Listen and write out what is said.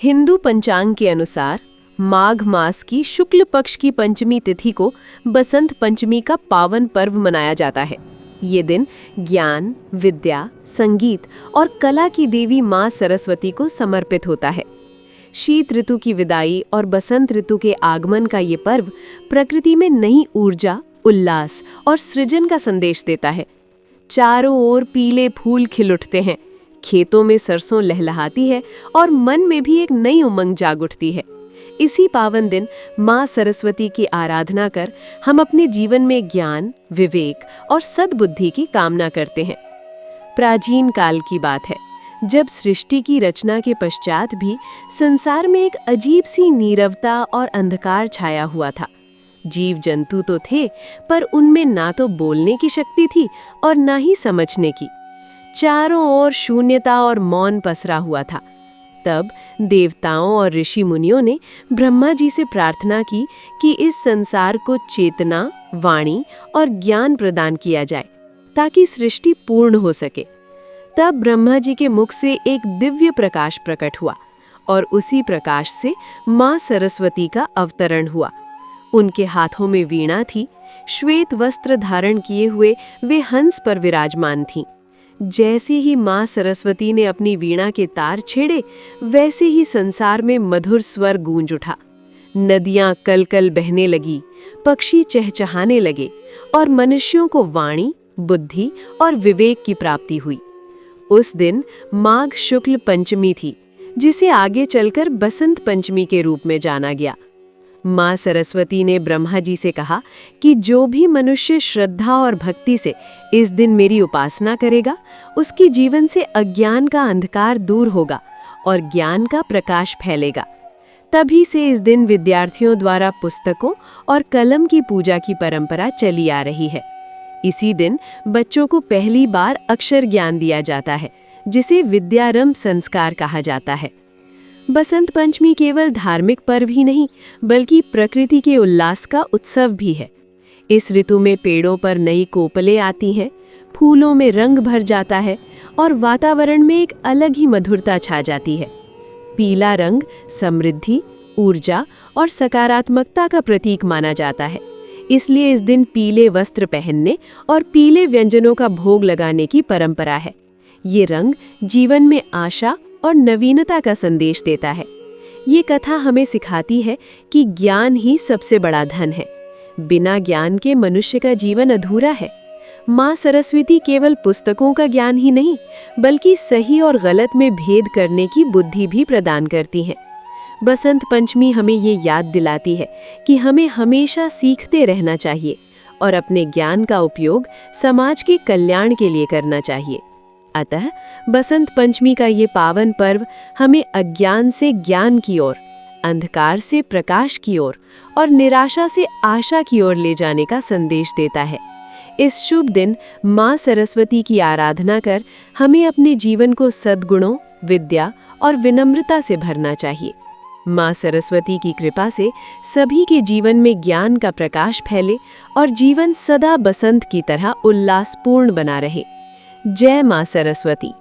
हिंदू पंचांग के अनुसार माघ मास की शुक्ल पक्ष की पंचमी तिथि को बसंत पंचमी का पावन पर्व मनाया जाता है। ये दिन ज्ञान, विद्या, संगीत और कला की देवी मां सरस्वती को समर्पित होता है। शीत ऋतु की विदाई और बसंत ऋतु के आगमन का ये पर्व प्रकृति में नई ऊर्जा, उल्लास और सृजन का संदेश देता है। चारों ओर पीले फूल खिल उठते हैं, खेतों में सरसों लहलहाती है और मन में भी एक नई उमंग जाग उठती है। इसी पावन दिन मां सरस्वती की आराधना कर हम अपने जीवन में ज्ञान, विवेक और सद्बुद्धि की कामना करते हैं। प्राचीन काल की बात है, जब सृष्टि की रचना के पश्चात भी संसार में एक अजीब सी नीरवता और अंधकार छाया हुआ था। जीव जंतु तो थे, पर उनमें ना तो बोलने की शक्ति थी और ना ही समझने की। चारों ओर शून्यता और मौन पसरा हुआ था। तब देवताओं और ऋषि मुनियों ने ब्रह्मा जी से प्रार्थना की कि इस संसार को चेतना, वाणी और ज्ञान प्रदान किया जाए ताकि सृष्टि पूर्ण हो सके। तब ब्रह्मा जी के मुख से एक दिव्य प्रकाश प्रकट हुआ और उसी प्रकाश से मां सरस्वती का अवतरण हुआ। उनके हाथों में वीणा थी, श्वेत वस्त्र धारण किए हुए वे हंस पर विराजमान थीं। जैसे ही मां सरस्वती ने अपनी वीणा के तार छेड़े, वैसे ही संसार में मधुर स्वर गूंज उठा। नदियां कलकल बहने लगी, पक्षी चहचहाने लगे और मनुष्यों को वाणी, बुद्धि और विवेक की प्राप्ति हुई। उस दिन माघ शुक्ल पंचमी थी, जिसे आगे चलकर बसंत पंचमी के रूप में जाना गया। मां सरस्वती ने ब्रह्मा जी से कहा कि जो भी मनुष्य श्रद्धा और भक्ति से इस दिन मेरी उपासना करेगा, उसकी जीवन से अज्ञान का अंधकार दूर होगा और ज्ञान का प्रकाश फैलेगा। तभी से इस दिन विद्यार्थियों द्वारा पुस्तकों और कलम की पूजा की परंपरा चली आ रही है। इसी दिन बच्चों को पहली बार अक्षर ज्ञान दिया जाता है, जिसे विद्यारंभ संस्कार कहा जाता है। बसंत पंचमी केवल धार्मिक पर्व ही नहीं, बल्कि प्रकृति के उल्लास का उत्सव भी है। इस ऋतु में पेड़ों पर नई कोपलें आती हैं, फूलों में रंग भर जाता है और वातावरण में एक अलग ही मधुरता छा जाती है। पीला रंग समृद्धि, ऊर्जा और सकारात्मकता का प्रतीक माना जाता है। इसलिए इस दिन पीले वस्त्र पहनने और पीले व्यंजनों का भोग लगाने की परंपरा है। ये रंग जीवन में आशा और नवीनता का संदेश देता है। ये कथा हमें सिखाती है कि ज्ञान ही सबसे बड़ा धन है। बिना ज्ञान के मनुष्य का जीवन अधूरा है। मां सरस्वती केवल पुस्तकों का ज्ञान ही नहीं, बल्कि सही और गलत में भेद करने की बुद्धि भी प्रदान करती हैं। बसंत पंचमी हमें ये याद दिलाती है कि हमें हमेशा सीखते रहना चाहिए और अपने ज्ञान का उपयोग समाज के कल्याण के लिए करना चाहिए। अतः बसंत पंचमी का ये पावन पर्व हमें अज्ञान से ज्ञान की ओर, अंधकार से प्रकाश की ओर और निराशा से आशा की ओर ले जाने का संदेश देता है। इस शुभ दिन मां सरस्वती की आराधना कर हमें अपने जीवन को सद्गुणों, विद्या और विनम्रता से भरना चाहिए। मां सरस्वती की कृपा से सभी के जीवन में ज्ञान का प्रकाश फैले और जीवन सदा बसंत की तरह उल्लासपूर्ण बना रहे। जय मां सरस्वती।